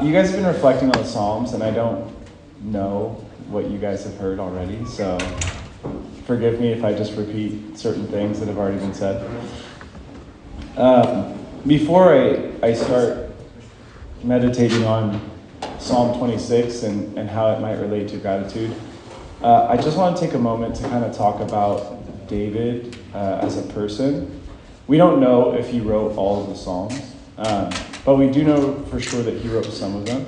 You guys have been reflecting on the Psalms, and I don't know what you guys have heard already, so forgive me if I just repeat certain things that have already been said. Before I start meditating on Psalm 26 and how it might relate to gratitude, I just want to take a moment to kind of talk about David as a person. We don't know if he wrote all of the Psalms, but we do know for sure that he wrote some of them.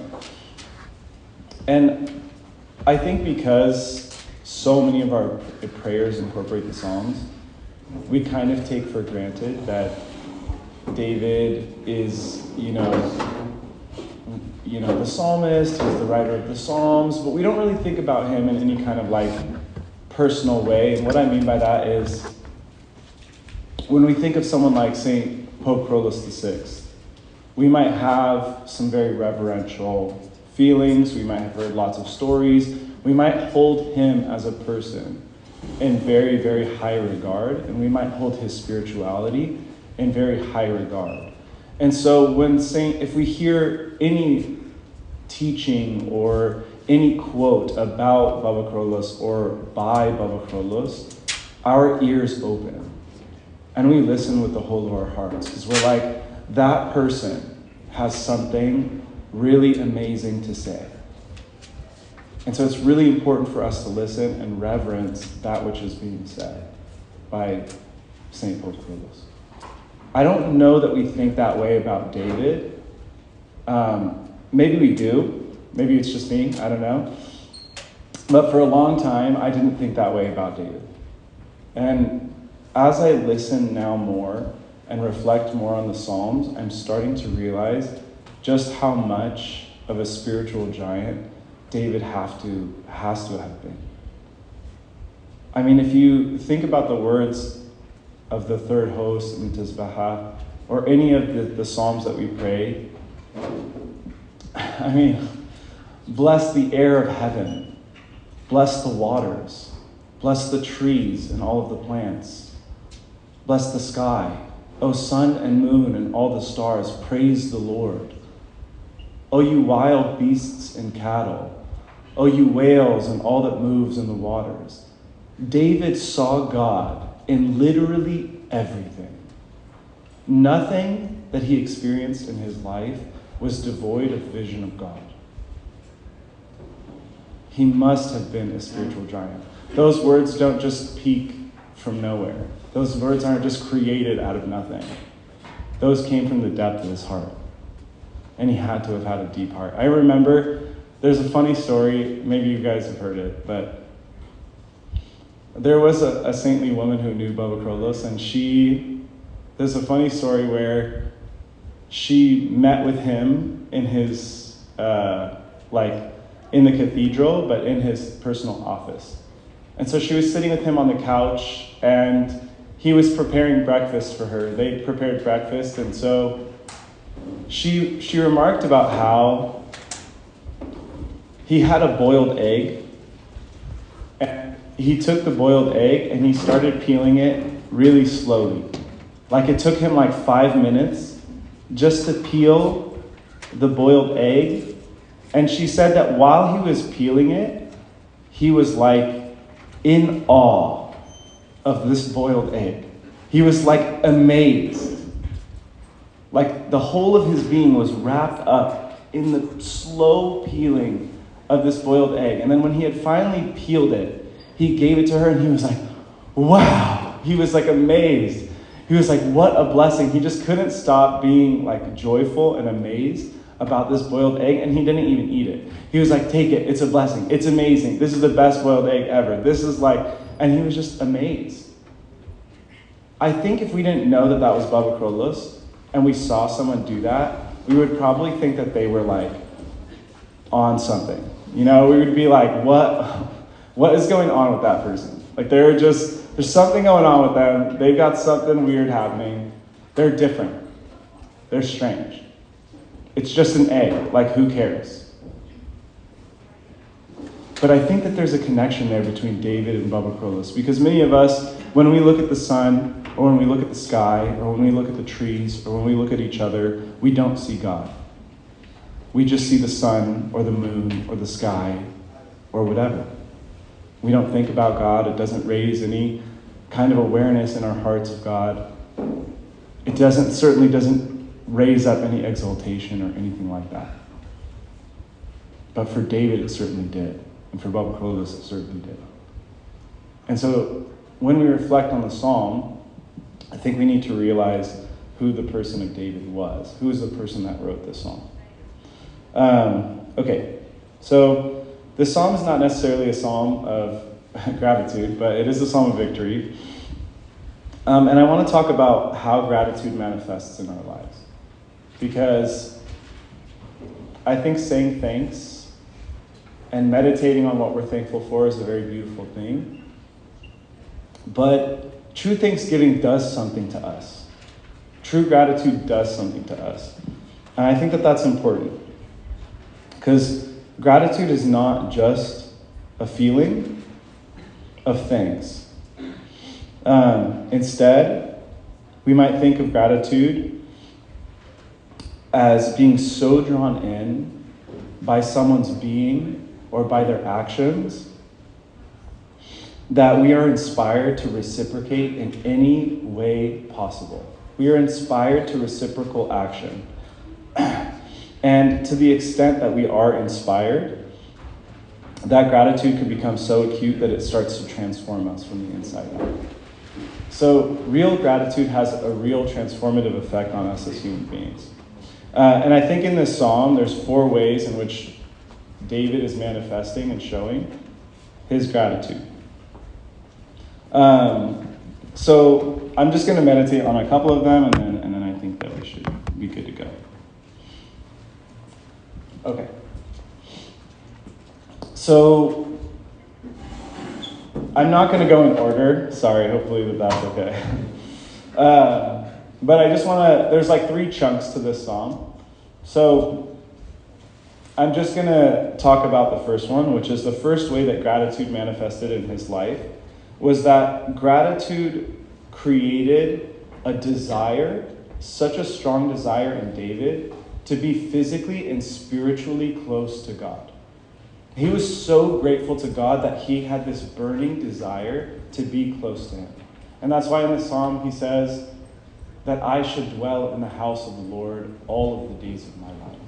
And I think because so many of our prayers incorporate the Psalms, we kind of take for granted that David is, the psalmist, he's the writer of the Psalms, but we don't really think about him in any kind of personal way. And what I mean by that is when we think of someone like St. Pope Carolus VI, we might have some very reverential feelings. We might have heard lots of stories. We might hold him as a person in very, very high regard, and we might hold his spirituality in very high regard. And so if we hear any teaching or any quote about Baba Carolus or by Baba Carolus, our ears open and we listen with the whole of our hearts, because we're like, that person has something really amazing to say. And so it's really important for us to listen and reverence that which is being said by St. Pope Carolus. I don't know that we think that way about David. Maybe we do. Maybe it's just me. I don't know. But for a long time, I didn't think that way about David. And as I listen now more and reflect more on the Psalms, I'm starting to realize just how much of a spiritual giant David has to have been. I mean, if you think about the words of the third host in Tisbaha, or any of the Psalms that we pray, I mean, bless the air of heaven, bless the waters, bless the trees and all of the plants, bless the sky, O sun and moon and all the stars, praise the Lord. O you wild beasts and cattle, O you whales and all that moves in the waters. David saw God in literally everything. Nothing that he experienced in his life was devoid of vision of God. He must have been a spiritual giant. Those words don't just peak from nowhere. Those words aren't just created out of nothing. Those came from the depth of his heart. And he had to have had a deep heart. I remember, there's a funny story, maybe you guys have heard it, but there was a saintly woman who knew Baba Carolus, and there's a funny story where she met with him in his, in the cathedral, but in his personal office. And so she was sitting with him on the couch, and he was preparing breakfast for her. They prepared breakfast, and so she remarked about how he had a boiled egg, and he took the boiled egg and he started peeling it really slowly. Like it took him 5 minutes just to peel the boiled egg. And she said that while he was peeling it, he was in awe of this boiled egg. He was amazed. The whole of his being was wrapped up in the slow peeling of this boiled egg. And then when he had finally peeled it, he gave it to her and he was like, wow. He was amazed. He was like, what a blessing. He just couldn't stop being joyful and amazed about this boiled egg, and he didn't even eat it. He was like, take it. It's a blessing. It's amazing. This is the best boiled egg ever. This is and he was just amazed. I think if we didn't know that was Baba Carolus and we saw someone do that, we would probably think that they were on something. We would be like, what is going on with that person? There's something going on with them. They've got something weird happening. They're different. They're strange. It's just an egg. Who cares? But I think that there's a connection there between David and Baba Carolus, because many of us, when we look at the sun, or when we look at the sky, or when we look at the trees, or when we look at each other, we don't see God. we just see the sun or the moon or the sky or whatever. We don't think about God. It doesn't raise any kind of awareness in our hearts of God. It certainly doesn't raise up any exaltation or anything like that. But for David, it certainly did. And for Boules, it certainly did. And so when we reflect on the psalm, I think we need to realize who the person of David was. Who is the person that wrote this psalm? Okay, so this psalm is not necessarily a psalm of gratitude, but it is a psalm of victory. And I want to talk about how gratitude manifests in our lives. Because I think saying thanks and meditating on what we're thankful for is a very beautiful thing. But true thanksgiving does something to us. True gratitude does something to us. And I think that that's important. Because gratitude is not just a feeling of thanks. Instead, we might think of gratitude as being so drawn in by someone's being or by their actions that we are inspired to reciprocate in any way possible. We are inspired to reciprocal action. And to the extent that we are inspired, that gratitude can become so acute that it starts to transform us from the inside out. So real gratitude has a real transformative effect on us as human beings. And I think in this psalm, there's 4 ways in which David is manifesting and showing his gratitude. So I'm just going to meditate on a couple of them, and then I think that we should be good to go. Okay. So I'm not going to go in order. Sorry, hopefully that's okay. But I just want to, there's like 3 chunks to this psalm. So I'm just going to talk about the first one, which is the first way that gratitude manifested in his life, was that gratitude created a desire, such a strong desire in David, to be physically and spiritually close to God. He was so grateful to God that he had this burning desire to be close to him. And that's why in the psalm he says that I should dwell in the house of the Lord all of the days of my life,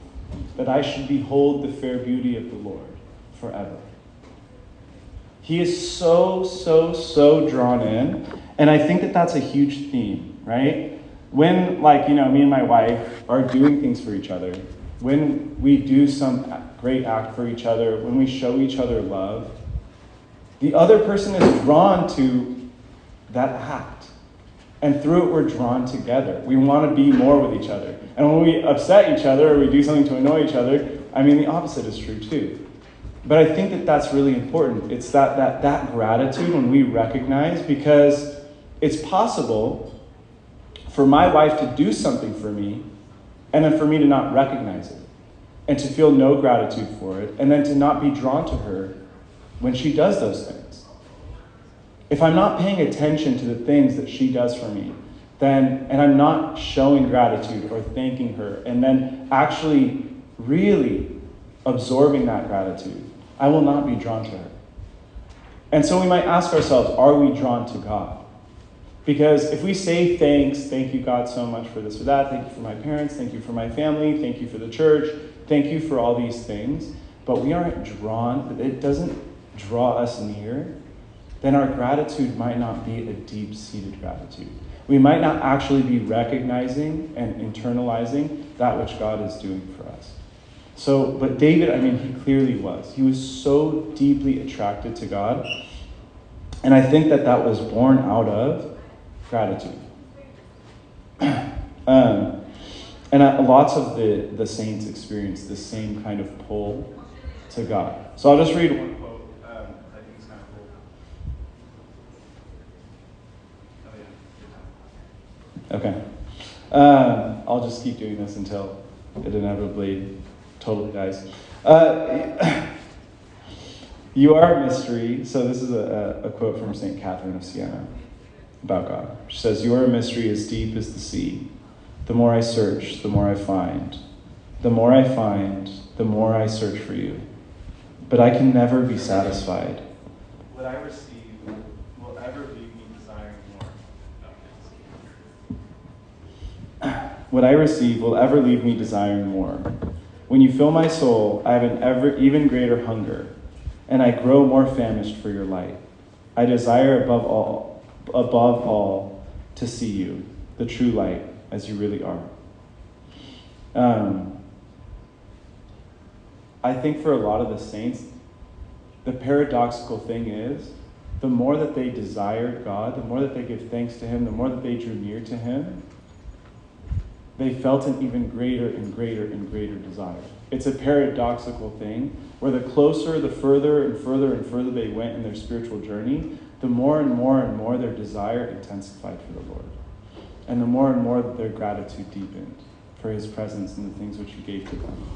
that I should behold the fair beauty of the Lord forever. He is so drawn in. And I think that that's a huge theme, right? When, me and my wife are doing things for each other, when we do some great act for each other, when we show each other love, the other person is drawn to that act. And through it, we're drawn together. We want to be more with each other. And when we upset each other or we do something to annoy each other, the opposite is true too. But I think that that's really important. It's that gratitude when we recognize, because it's possible for my wife to do something for me and then for me to not recognize it and to feel no gratitude for it and then to not be drawn to her when she does those things. If I'm not paying attention to the things that she does for me, and I'm not showing gratitude or thanking her and then actually really absorbing that gratitude, I will not be drawn to her. And so we might ask ourselves, are we drawn to God? Because if we say thanks, thank you God so much for this or that, thank you for my parents, thank you for my family, thank you for the church, thank you for all these things, but we aren't drawn, it doesn't draw us near, then our gratitude might not be a deep-seated gratitude. We might not actually be recognizing and internalizing that which God is doing for us. So, but David, he clearly was. He was so deeply attracted to God. And I think that was born out of gratitude. Lots of the saints experience the same kind of pull to God. So I'll just read one quote. I think it's kind of cool. Okay. I'll just keep doing this until it inevitably totally dies. You are a mystery. So this is a quote from St. Catherine of Siena about God. She says, "You are a mystery as deep as the sea. The more I search, the more I find. The more I find, the more I search for you. But I can never be satisfied. What I receive will ever leave me desiring more. What I receive will ever leave me desiring more. When you fill my soul, I have an even greater hunger, and I grow more famished for your light. I desire above all, to see you, the true light, as you really are. I think for a lot of the saints, the paradoxical thing is, the more that they desired God, the more that they give thanks to him, the more that they drew near to him, they felt an even greater and greater and greater desire. It's a paradoxical thing where the closer, the further and further and further they went in their spiritual journey, the more and more and more their desire intensified for the Lord. And the more and more that their gratitude deepened for his presence and the things which he gave to them.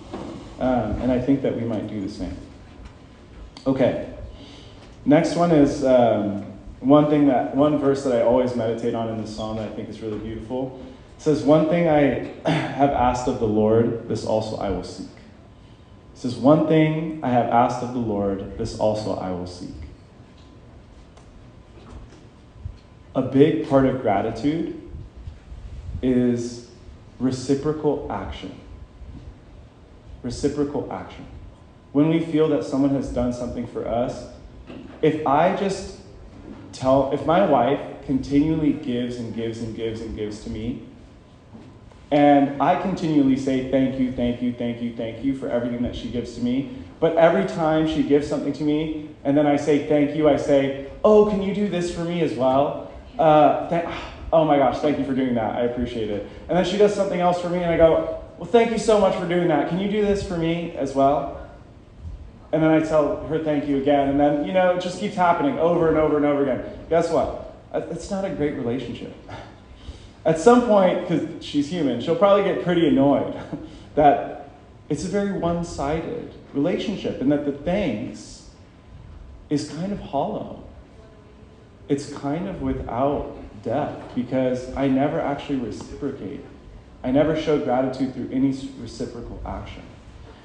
And I think that we might do the same. Okay. Next one is one verse that I always meditate on in this psalm that I think is really beautiful. It says, one thing I have asked of the Lord, this also I will seek. It says, one thing I have asked of the Lord, this also I will seek. A big part of gratitude is reciprocal action. Reciprocal action. When we feel that someone has done something for us, if my wife continually gives and gives and gives and gives to me, and I continually say thank you, thank you, thank you, thank you for everything that she gives to me, but every time she gives something to me, and then I say thank you, I say, oh, can you do this for me as well? Oh my gosh, thank you for doing that. I appreciate it. And then she does something else for me, and I go, well, thank you so much for doing that. Can you do this for me as well? And then I tell her thank you again. And then, it just keeps happening over and over and over again. Guess what? It's not a great relationship. At some point, because she's human, she'll probably get pretty annoyed that it's a very one-sided relationship and that the thanks is kind of hollow. It's kind of without depth because I never actually reciprocate. I never show gratitude through any reciprocal action.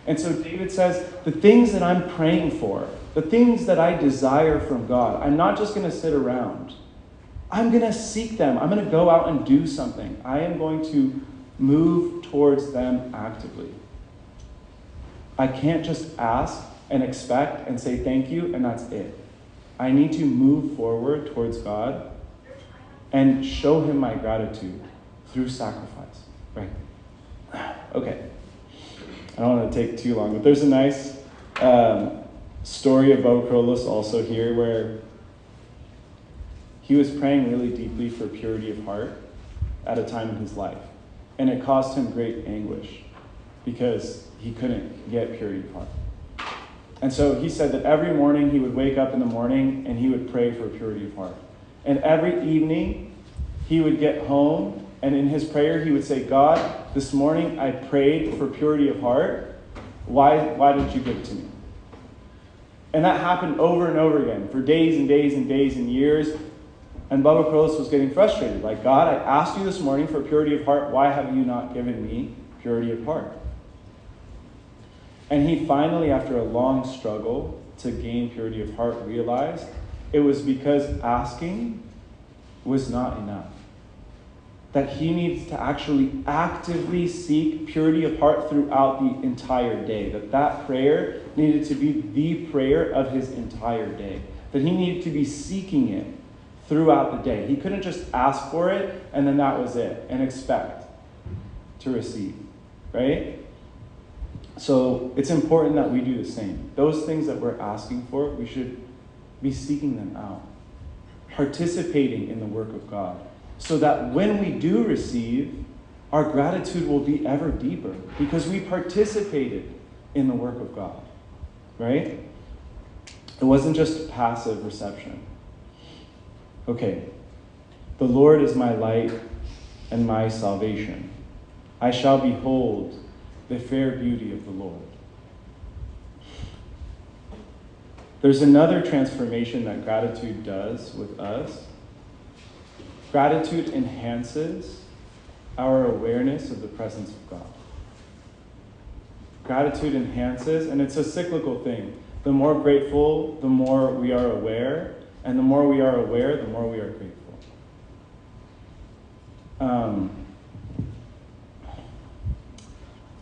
And so David says, the things that I'm praying for, the things that I desire from God, I'm not just going to sit around. I'm going to seek them. I'm going to go out and do something. I am going to move towards them actively. I can't just ask and expect and say thank you and that's it. I need to move forward towards God and show him my gratitude through sacrifice. Right? Okay. I don't want to take too long, but there's a nice story of Boules also here where he was praying really deeply for purity of heart at a time in his life. And it caused him great anguish because he couldn't get purity of heart. And so he said that every morning he would wake up in the morning and he would pray for purity of heart. And every evening he would get home and in his prayer he would say, God, this morning I prayed for purity of heart. Why did you give it to me? And that happened over and over again for days and days and days and years. And Boules was getting frustrated. Like, God, I asked you this morning for purity of heart. Why have you not given me purity of heart? And he finally, after a long struggle to gain purity of heart, realized it was because asking was not enough. That he needs to actually actively seek purity of heart throughout the entire day. That prayer needed to be the prayer of his entire day. That he needed to be seeking it throughout the day. He couldn't just ask for it and then that was it and expect to receive, right? So it's important that we do the same. Those things that we're asking for, we should be seeking them out, participating in the work of God, so that when we do receive, our gratitude will be ever deeper because we participated in the work of God, right? It wasn't just passive reception. Okay, the Lord is my light and my salvation. I shall behold the fair beauty of the Lord. There's another transformation that gratitude does with us. Gratitude enhances our awareness of the presence of God. Gratitude enhances, and it's a cyclical thing. The more grateful, the more we are aware, and the more we are aware, the more we are grateful.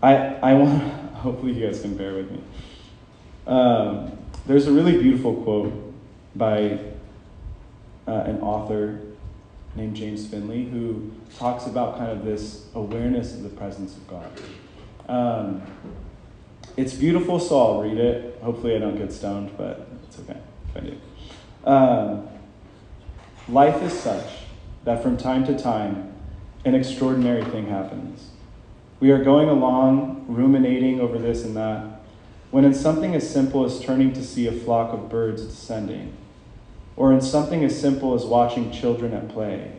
I want, hopefully you guys can bear with me. There's a really beautiful quote by an author named James Finley who talks about kind of this awareness of the presence of God. It's beautiful, so I'll read it. Hopefully I don't get stoned, but it's okay if I do. Life is such that from time to time, an extraordinary thing happens. We are going along, ruminating over this and that, when in something as simple as turning to see a flock of birds descending, or in something as simple as watching children at play,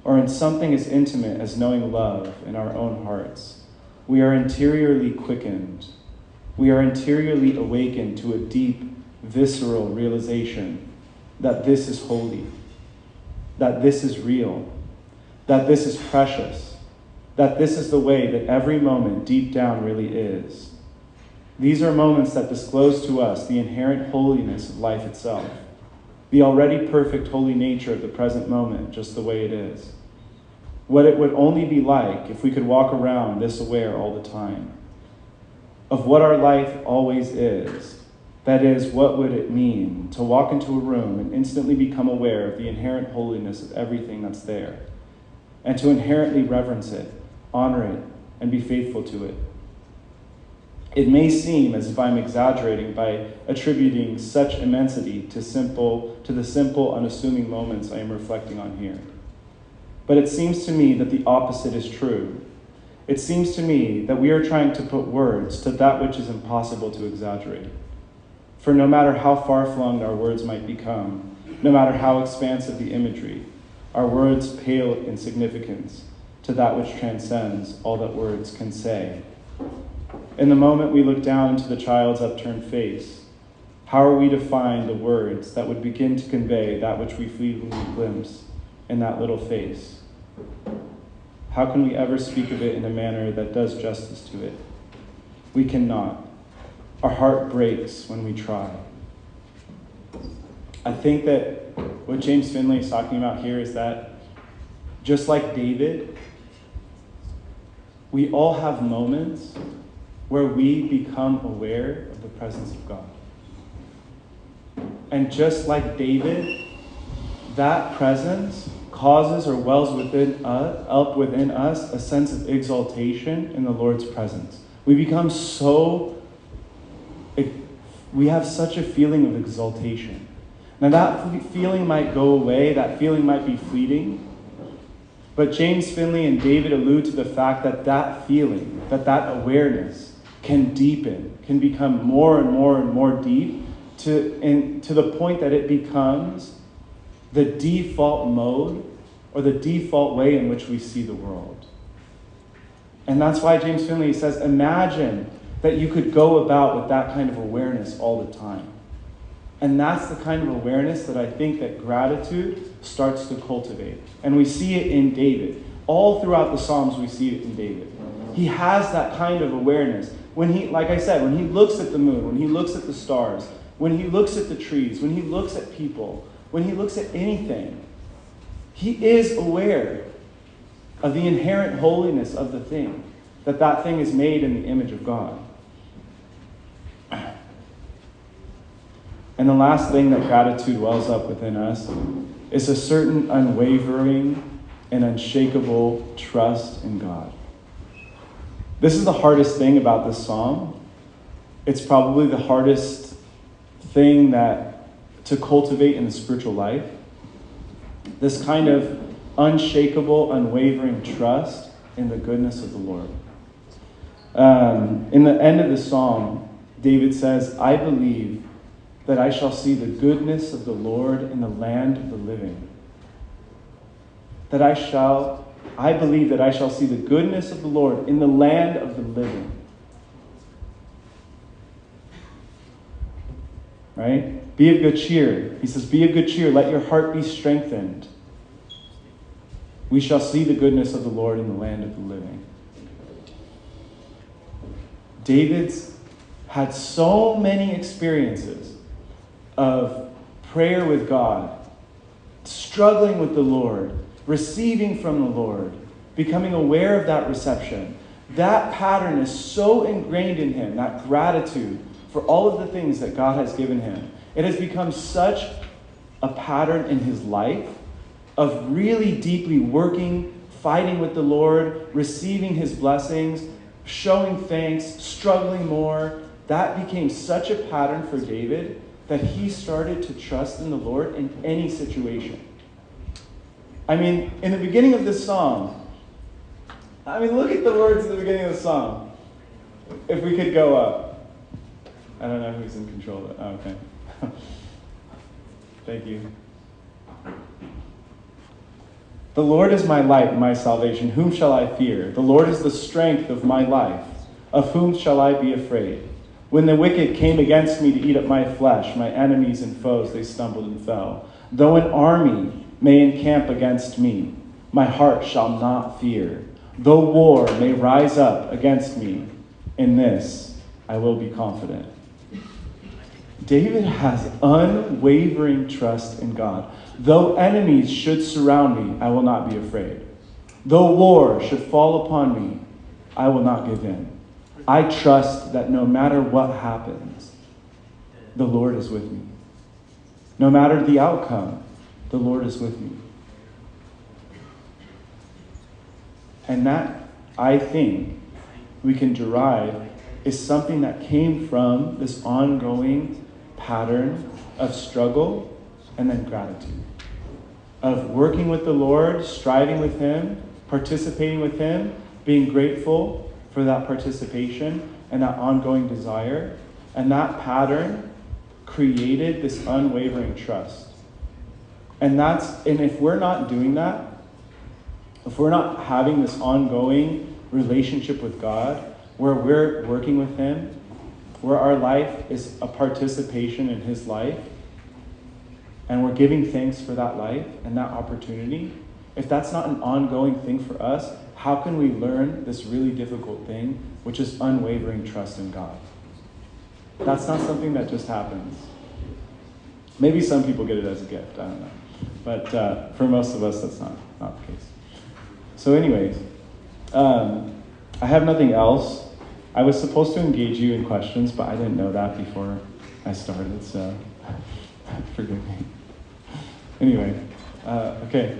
or in something as intimate as knowing love in our own hearts, we are interiorly quickened. We are interiorly awakened to a deep, visceral realization that this is holy, that this is real, that this is precious, that this is the way that every moment deep down really is. These are moments that disclose to us the inherent holiness of life itself, the already perfect holy nature of the present moment just the way it is. What it would only be like if we could walk around this aware all the time. Of what our life always is. That is, what would it mean to walk into a room and instantly become aware of the inherent holiness of everything that's there, and to inherently reverence it, honor it, and be faithful to it. It may seem as if I'm exaggerating by attributing such immensity to the simple, unassuming moments I am reflecting on here. But it seems to me that the opposite is true. It seems to me that we are trying to put words to that which is impossible to exaggerate. For no matter how far-flung our words might become, no matter how expansive the imagery, our words pale in significance to that which transcends all that words can say. In the moment we look down into the child's upturned face, how are we to find the words that would begin to convey that which we fleetingly glimpse in that little face? How can we ever speak of it in a manner that does justice to it? We cannot. Our heart breaks when we try. I think that what James Finley is talking about here is that just like David, we all have moments where we become aware of the presence of God. And just like David, that presence causes or wells up within us a sense of exaltation in the Lord's presence. We have such a feeling of exaltation. Now that feeling might go away, that feeling might be fleeting, but James Finley and David allude to the fact that that feeling, that awareness can deepen, can become more and more and more deep to the point that it becomes the default mode or the default way in which we see the world. And that's why James Finley says, imagine that you could go about with that kind of awareness all the time. And that's the kind of awareness that I think that gratitude starts to cultivate. And we see it in David. All throughout the Psalms, we see it in David. He has that kind of awareness. When he, like I said, when he looks at the moon, when he looks at the stars, when he looks at the trees, when he looks at people, when he looks at anything, he is aware of the inherent holiness of the thing, that thing is made in the image of God. And the last thing that gratitude wells up within us is a certain unwavering and unshakable trust in God. This is the hardest thing about this psalm. It's probably the hardest thing to cultivate in the spiritual life. This kind of unshakable, unwavering trust in the goodness of the Lord. In the end of the psalm, David says, I believe that I shall see the goodness of the Lord in the land of the living. I believe that I shall see the goodness of the Lord in the land of the living. Right? Be of good cheer. He says, be of good cheer. Let your heart be strengthened. We shall see the goodness of the Lord in the land of the living. David's had so many experiences of prayer with God, struggling with the Lord, receiving from the Lord, becoming aware of that reception. That pattern is so ingrained in him, that gratitude for all of the things that God has given him. It has become such a pattern in his life of really deeply working, fighting with the Lord, receiving his blessings, showing thanks, struggling more. That became such a pattern for David that he started to trust in the Lord in any situation. I mean, in the beginning of this song, look at the words at the beginning of the song. If we could go up. I don't know who's in control of it. Oh, okay. Thank you. The Lord is my light and my salvation. Whom shall I fear? The Lord is the strength of my life. Of whom shall I be afraid? When the wicked came against me to eat up my flesh, my enemies and foes, they stumbled and fell. Though an army may encamp against me, my heart shall not fear. Though war may rise up against me, in this I will be confident. David has unwavering trust in God. Though enemies should surround me, I will not be afraid. Though war should fall upon me, I will not give in. I trust that no matter what happens, the Lord is with me. No matter the outcome, the Lord is with me. And that, I think, we can derive is something that came from this ongoing pattern of struggle and then gratitude. Of working with the Lord, striving with Him, participating with Him, being grateful for that participation and that ongoing desire. And that pattern created this unwavering trust. And if we're not doing that, if we're not having this ongoing relationship with God, where we're working with Him, where our life is a participation in His life, and we're giving thanks for that life and that opportunity, if that's not an ongoing thing for us, how can we learn this really difficult thing, which is unwavering trust in God? That's not something that just happens. Maybe some people get it as a gift, I don't know. But for most of us, that's not the case. So anyways, I have nothing else. I was supposed to engage you in questions, but I didn't know that before I started, so forgive me. Anyway, okay.